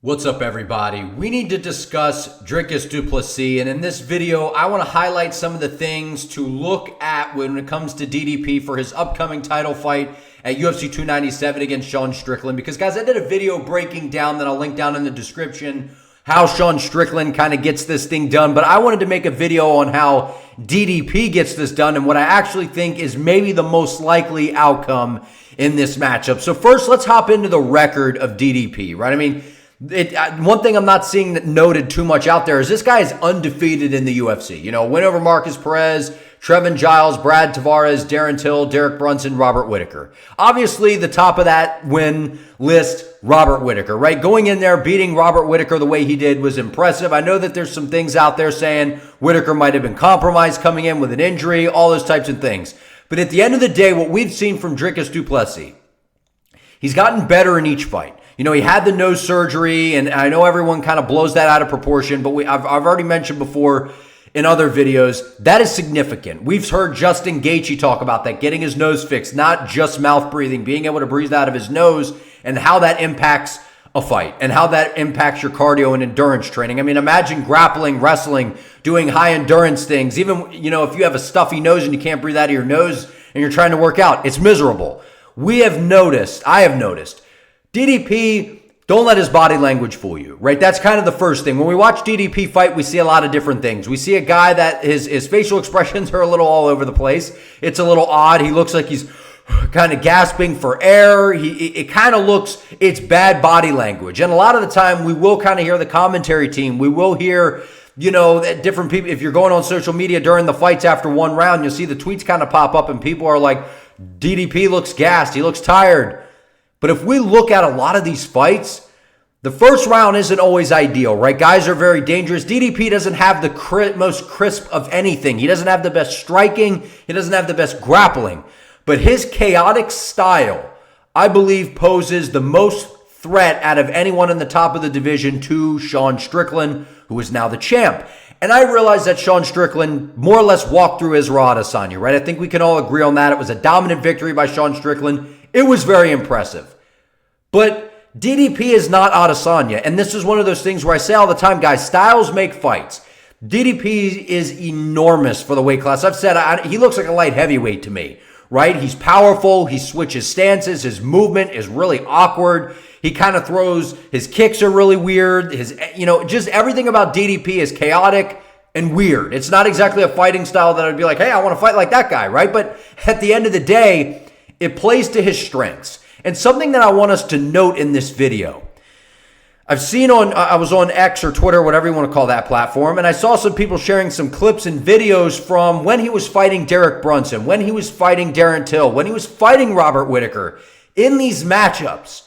What's up, everybody? We need to discuss Dricus Du Plessis, and in this video, I want to highlight some of the things to look at when it comes to DDP for his upcoming title fight at UFC 297 against Sean Strickland. Because, guys, I did a video breaking down that I'll link down in the description how Sean Strickland kind of gets this thing done, but I wanted to make a video on how DDP gets this done and what I actually think is maybe the most likely outcome in this matchup. So first, let's hop into the record of DDP, right? I mean, one thing I'm not seeing noted too much out there is this guy is undefeated in the UFC. You know, win over Marcus Perez, Trevin Giles, Brad Tavares, Darren Till, Derek Brunson, Robert Whitaker. Obviously, the top of that win list, Robert Whitaker, right? Going in there, beating Robert Whitaker the way he did was impressive. I know that there's some things out there saying Whitaker might have been compromised coming in with an injury, all those types of things. But at the end of the day, what we've seen from Dricus Du Plessis, he's gotten better in each fight. You know, he had the nose surgery, and I know everyone kind of blows that out of proportion, but I've already mentioned before in other videos, that is significant. We've heard Justin Gaethje talk about that, getting his nose fixed, not just mouth breathing, being able to breathe out of his nose, and how that impacts a fight and how that impacts your cardio and endurance training. I mean, imagine grappling, wrestling, doing high endurance things. Even, you know, if you have a stuffy nose and you can't breathe out of your nose and you're trying to work out, it's miserable. I have noticed, DDP, don't let his body language fool you, right? That's kind of the first thing. When we watch DDP fight, we see a lot of different things. We see a guy that his facial expressions are a little all over the place. It's a little odd. He looks like he's kind of gasping for air. It kind of looks, it's bad body language. And a lot of the time, we will kind of hear the commentary team. We will hear, you know, different people. If you're going on social media during the fights after one round, you'll see the tweets kind of pop up and people are like, DDP looks gassed. He looks tired. But if we look at a lot of these fights, the first round isn't always ideal, right? Guys are very dangerous. DDP doesn't have the most crisp of anything. He doesn't have the best striking. He doesn't have the best grappling. But his chaotic style, I believe, poses the most threat out of anyone in the top of the division to Sean Strickland, who is now the champ. And I realize that Sean Strickland more or less walked through Israel Adesanya, right? I think we can all agree on that. It was a dominant victory by Sean Strickland. It was very impressive. But DDP is not Adesanya. And this is one of those things where I say all the time, guys, styles make fights. DDP is enormous for the weight class. I've said he looks like a light heavyweight to me, right? He's powerful. He switches stances. His movement is really awkward. He kind of throws, his kicks are really weird. Just everything about DDP is chaotic and weird. It's not exactly a fighting style that I'd be like, hey, I want to fight like that guy, right? But at the end of the day, it plays to his strengths. And something that I want us to note in this video, I was on X or Twitter, whatever you want to call that platform, and I saw some people sharing some clips and videos from when he was fighting Derek Brunson, when he was fighting Darren Till, when he was fighting Robert Whitaker. In these matchups,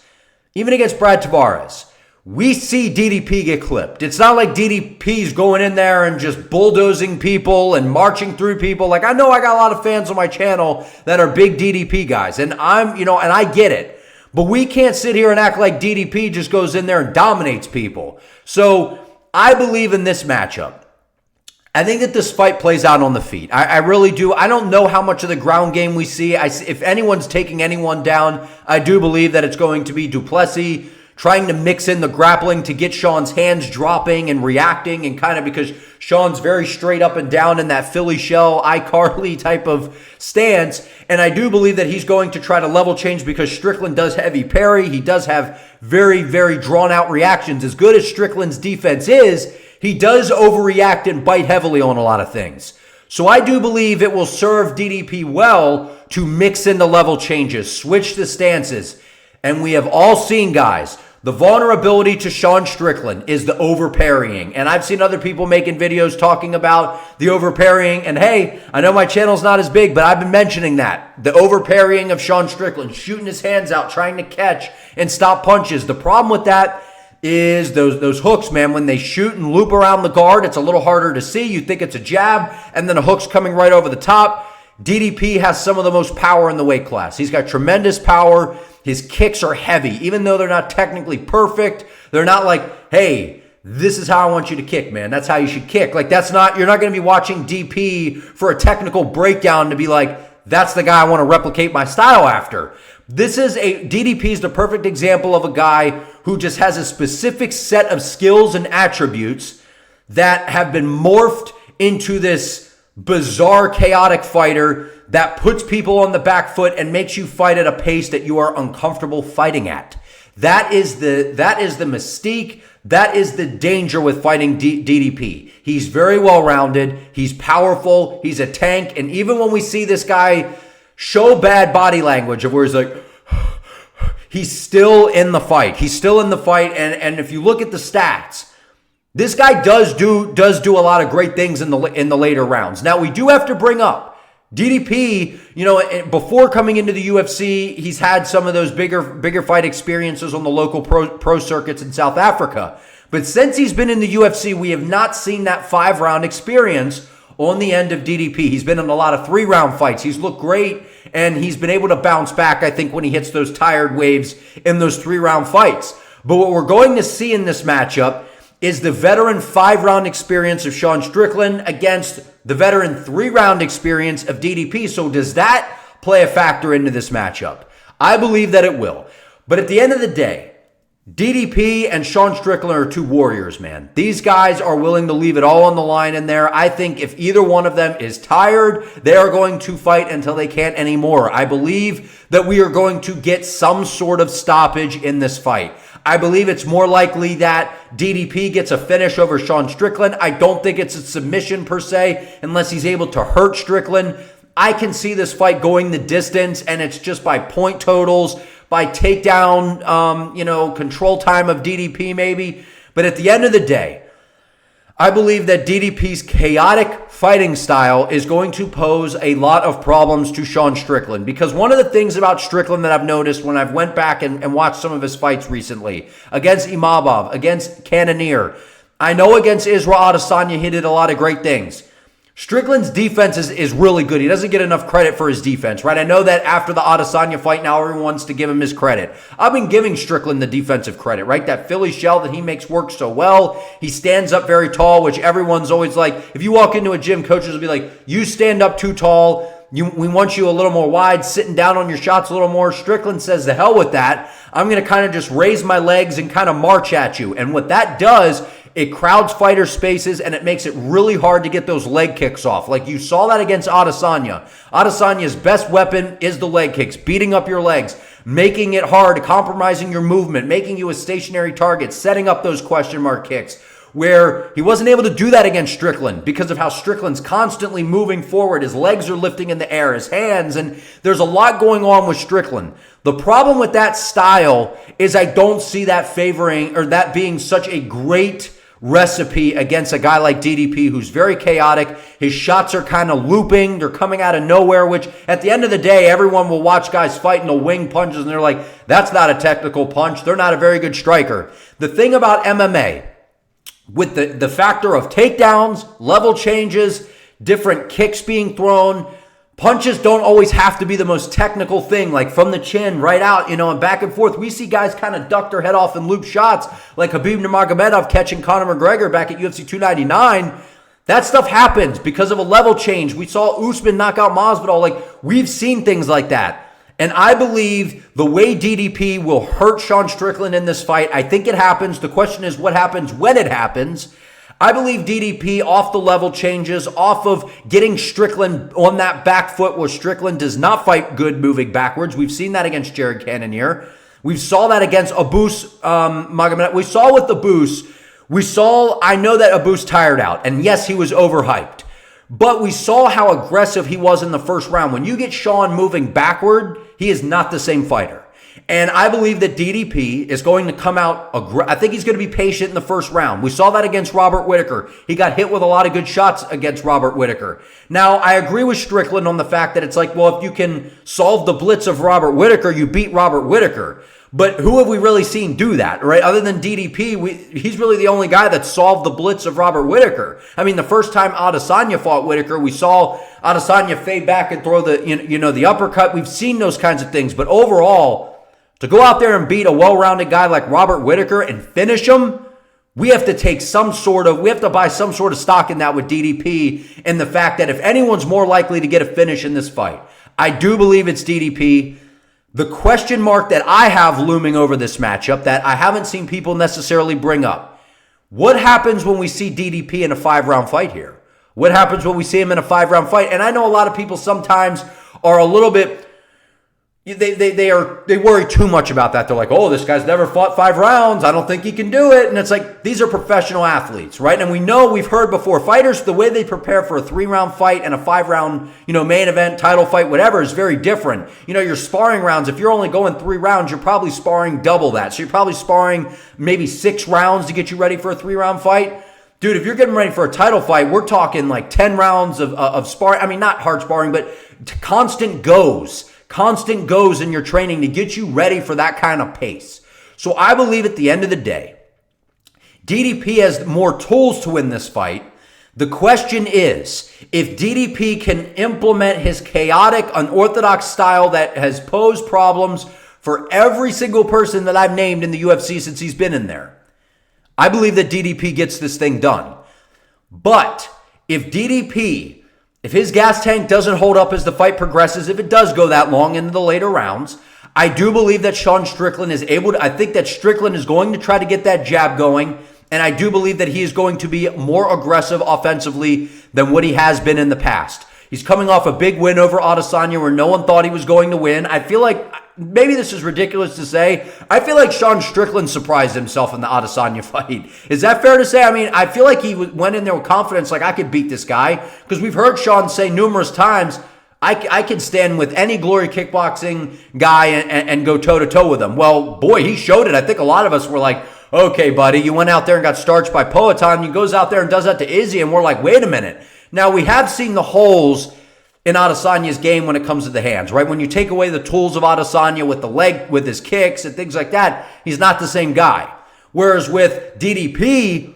even against Brad Tavares, we see DDP get clipped. It's not like DDP's going in there and just bulldozing people and marching through people. Like, I know I got a lot of fans on my channel that are big DDP guys, and and I get it. But we can't sit here and act like DDP just goes in there and dominates people. So I believe in this matchup. I think that this fight plays out on the feet. I really do. I don't know how much of the ground game we see. If anyone's taking anyone down, I do believe that it's going to be Du Plessis trying to mix in the grappling to get Sean's hands dropping and reacting, and kind of because Sean's very straight up and down in that Philly shell, iCarly type of stance. And I do believe that he's going to try to level change because Strickland does heavy parry. He does have very, very drawn out reactions. As good as Strickland's defense is, he does overreact and bite heavily on a lot of things. So I do believe it will serve DDP well to mix in the level changes, switch the stances. And we have all seen, guys, the vulnerability to Sean Strickland is the over-parrying. And I've seen other people making videos talking about the over-parrying. And hey, I know my channel's not as big, but I've been mentioning that. The over-parrying of Sean Strickland, shooting his hands out, trying to catch and stop punches. The problem with that is those hooks, man. When they shoot and loop around the guard, it's a little harder to see. You think it's a jab, and then a hook's coming right over the top. DDP has some of the most power in the weight class. He's got tremendous power. His kicks are heavy. Even though they're not technically perfect, they're not like, hey, this is how I want you to kick, man. That's how you should kick. Like, you're not going to be watching DP for a technical breakdown to be like, that's the guy I want to replicate my style after. DDP is the perfect example of a guy who who just has a specific set of skills and attributes that have been morphed into this bizarre, chaotic fighter that puts people on the back foot and makes you fight at a pace that you are uncomfortable fighting at. That is the mystique. That is the danger with fighting DDP. He's very well-rounded. He's powerful. He's a tank. And even when we see this guy show bad body language of where he's like, he's still in the fight. He's still in the fight. And if you look at the stats, this guy does do a lot of great things in the later rounds. Now, we do have to bring up DDP, before coming into the UFC, he's had some of those bigger fight experiences on the local pro circuits in South Africa. But since he's been in the UFC, we have not seen that 5-round experience on the end of DDP. He's been in a lot of 3-round fights. He's looked great, and he's been able to bounce back, I think, when he hits those tired waves in those 3-round fights. But what we're going to see in this matchup is the veteran 5-round experience of Sean Strickland against the veteran 3-round experience of DDP. So does that play a factor into this matchup? I believe that it will. But at the end of the day, DDP and Sean Strickland are 2 warriors, man. These guys are willing to leave it all on the line in there. I think if either one of them is tired, they are going to fight until they can't anymore. I believe that we are going to get some sort of stoppage in this fight. I believe it's more likely that DDP gets a finish over Sean Strickland. I don't think it's a submission per se, unless he's able to hurt Strickland. I can see this fight going the distance, and it's just by point totals, by takedown, control time of DDP maybe. But at the end of the day, I believe that DDP's chaotic fighting style is going to pose a lot of problems to Sean Strickland, because one of the things about Strickland that I've noticed when I've went back and watched some of his fights recently, against Imavov, against Cannonier, I know against Israel Adesanya he did a lot of great things. Strickland's defense is really good. He doesn't get enough credit for his defense, right? I know that after the Adesanya fight, now everyone wants to give him his credit. I've been giving Strickland the defensive credit, right? That Philly shell that he makes work so well. He stands up very tall, which everyone's always like, if you walk into a gym, coaches will be like, you stand up too tall. We want you a little more wide, sitting down on your shots a little more. Strickland says, the hell with that. I'm going to kind of just raise my legs and kind of march at you. And what that does, it crowds fighter spaces, and it makes it really hard to get those leg kicks off. Like you saw that against Adesanya. Adesanya's best weapon is the leg kicks, beating up your legs, making it hard, compromising your movement, making you a stationary target, setting up those question mark kicks, where he wasn't able to do that against Strickland because of how Strickland's constantly moving forward. His legs are lifting in the air, his hands, and there's a lot going on with Strickland. The problem with that style is I don't see that favoring or that being such a great recipe against a guy like DDP, who's very chaotic. His shots are kind of looping. They're coming out of nowhere, which at the end of the day, everyone will watch guys fight and they'll wing punches, and they're like, that's not a technical punch. They're not a very good striker. The thing about MMA, with the factor of takedowns, level changes, different kicks being thrown, punches don't always have to be the most technical thing, like from the chin, right out, and back and forth. We see guys kind of duck their head off and loop shots, like Khabib Nurmagomedov catching Conor McGregor back at UFC 299. That stuff happens because of a level change. We saw Usman knock out Masvidal. Like, we've seen things like that. And I believe the way DDP will hurt Sean Strickland in this fight, I think it happens. The question is what happens when it happens. I believe DDP off the level changes, off of getting Strickland on that back foot where Strickland does not fight good moving backwards. We've seen that against Jared Cannonier. We saw that against Abus Magomed. We saw with Abus, I know that Abus tired out. And yes, he was overhyped. But we saw how aggressive he was in the first round. When you get Sean moving backward, he is not the same fighter. And I believe that DDP is going to come out, I think he's going to be patient in the first round. We saw that against Robert Whitaker. He got hit with a lot of good shots against Robert Whitaker. Now, I agree with Strickland on the fact that it's like, well, if you can solve the blitz of Robert Whitaker, you beat Robert Whitaker. But who have we really seen do that, right? Other than DDP, he's really the only guy that solved the blitz of Robert Whitaker. I mean, the first time Adesanya fought Whitaker, we saw Adesanya fade back and throw the uppercut. We've seen those kinds of things. But overall, to go out there and beat a well-rounded guy like Robert Whitaker and finish him, we have to buy some sort of stock in that with DDP, and the fact that if anyone's more likely to get a finish in this fight, I do believe it's DDP. The question mark that I have looming over this matchup that I haven't seen people necessarily bring up. What happens when we see DDP in a 5-round fight here? What happens when we see him in a 5-round fight? And I know a lot of people sometimes are a little bit, they worry too much about that. They're like, oh, this guy's never fought 5 rounds. I don't think he can do it. And it's like, these are professional athletes, right? And we know, we've heard before, fighters, the way they prepare for a 3-round fight and a 5-round, main event, title fight, whatever, is very different. Your sparring rounds, if you're only going 3 rounds, you're probably sparring double that. So you're probably sparring maybe 6 rounds to get you ready for a 3-round fight. Dude, if you're getting ready for a title fight, we're talking like 10 rounds of sparring. I mean, not hard sparring, but constant goes in your training to get you ready for that kind of pace. So I believe at the end of the day, DDP has more tools to win this fight. The question is, if DDP can implement his chaotic, unorthodox style that has posed problems for every single person that I've named in the UFC since he's been in there, I believe that DDP gets this thing done. But if his gas tank doesn't hold up as the fight progresses, if it does go that long into the later rounds, I do believe that Sean Strickland is able to, I think that Strickland is going to try to get that jab going, and I do believe that he is going to be more aggressive offensively than what he has been in the past. He's coming off a big win over Adesanya where no one thought he was going to win. I feel like, maybe this is ridiculous to say, I feel like Sean Strickland surprised himself in the Adesanya fight. Is that fair to say? I mean, I feel like he went in there with confidence, like, I could beat this guy. Because we've heard Sean say numerous times, I can stand with any Glory Kickboxing guy and go toe-to-toe with him. Well, boy, he showed it. I think a lot of us were like, okay, buddy, you went out there and got starched by Poatan. He goes out there and does that to Izzy, and we're like, wait a minute. Now, we have seen the holes in Adesanya's game when it comes to the hands, right? When you take away the tools of Adesanya with the leg, with his kicks and things like that, he's not the same guy. Whereas with DDP,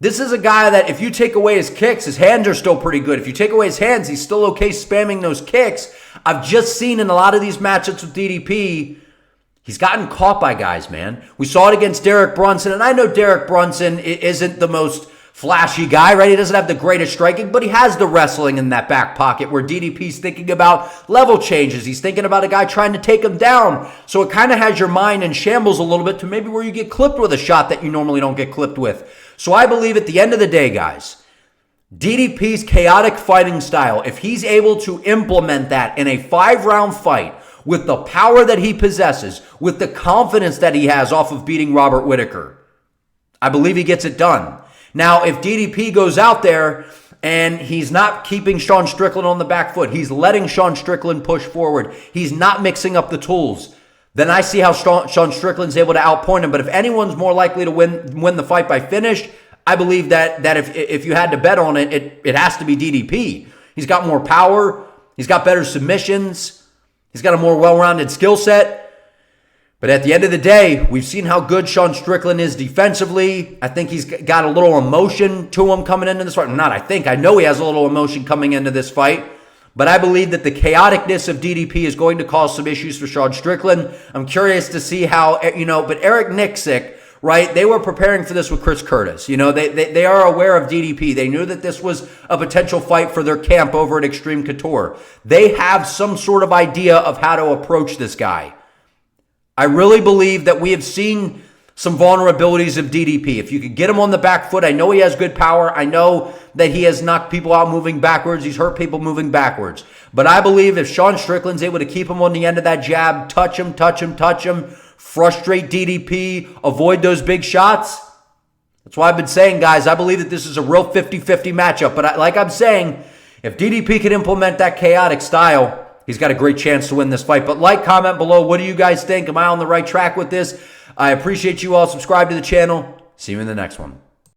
this is a guy that if you take away his kicks, his hands are still pretty good. If you take away his hands, he's still okay spamming those kicks. I've just seen in a lot of these matchups with DDP, he's gotten caught by guys, man. We saw it against Derek Brunson, and I know Derek Brunson isn't the most flashy guy, right? He doesn't have the greatest striking, but he has the wrestling in that back pocket where DDP's thinking about level changes. He's thinking about a guy trying to take him down. So it kind of has your mind in shambles a little bit to maybe where you get clipped with a shot that you normally don't get clipped with. So I believe at the end of the day, guys, DDP's chaotic fighting style, if he's able to implement that in a 5-round fight with the power that he possesses, with the confidence that he has off of beating Robert Whitaker, I believe he gets it done. Now, if DDP goes out there and he's not keeping Sean Strickland on the back foot, he's letting Sean Strickland push forward, he's not mixing up the tools, then I see how Sean Strickland's able to outpoint him. But if anyone's more likely to win the fight by finish, I believe that if you had to bet on it, it has to be DDP. He's got more power, he's got better submissions, he's got a more well-rounded skill set. But at the end of the day, we've seen how good Sean Strickland is defensively. I think he's got a little emotion to him coming into this fight. I know he has a little emotion coming into this fight. But I believe that the chaoticness of DDP is going to cause some issues for Sean Strickland. I'm curious to see how, but Eric Nixick, right, they were preparing for this with Chris Curtis. They are aware of DDP. They knew that this was a potential fight for their camp over at Extreme Couture. They have some sort of idea of how to approach this guy. I really believe that we have seen some vulnerabilities of DDP. If you could get him on the back foot, I know he has good power. I know that he has knocked people out moving backwards. He's hurt people moving backwards. But I believe if Sean Strickland's able to keep him on the end of that jab, touch him, frustrate DDP, avoid those big shots, that's why I've been saying, guys, I believe that this is a real 50-50 matchup. But like I'm saying, if DDP can implement that chaotic style, he's got a great chance to win this fight. But comment below. What do you guys think? Am I on the right track with this? I appreciate you all. Subscribe to the channel. See you in the next one.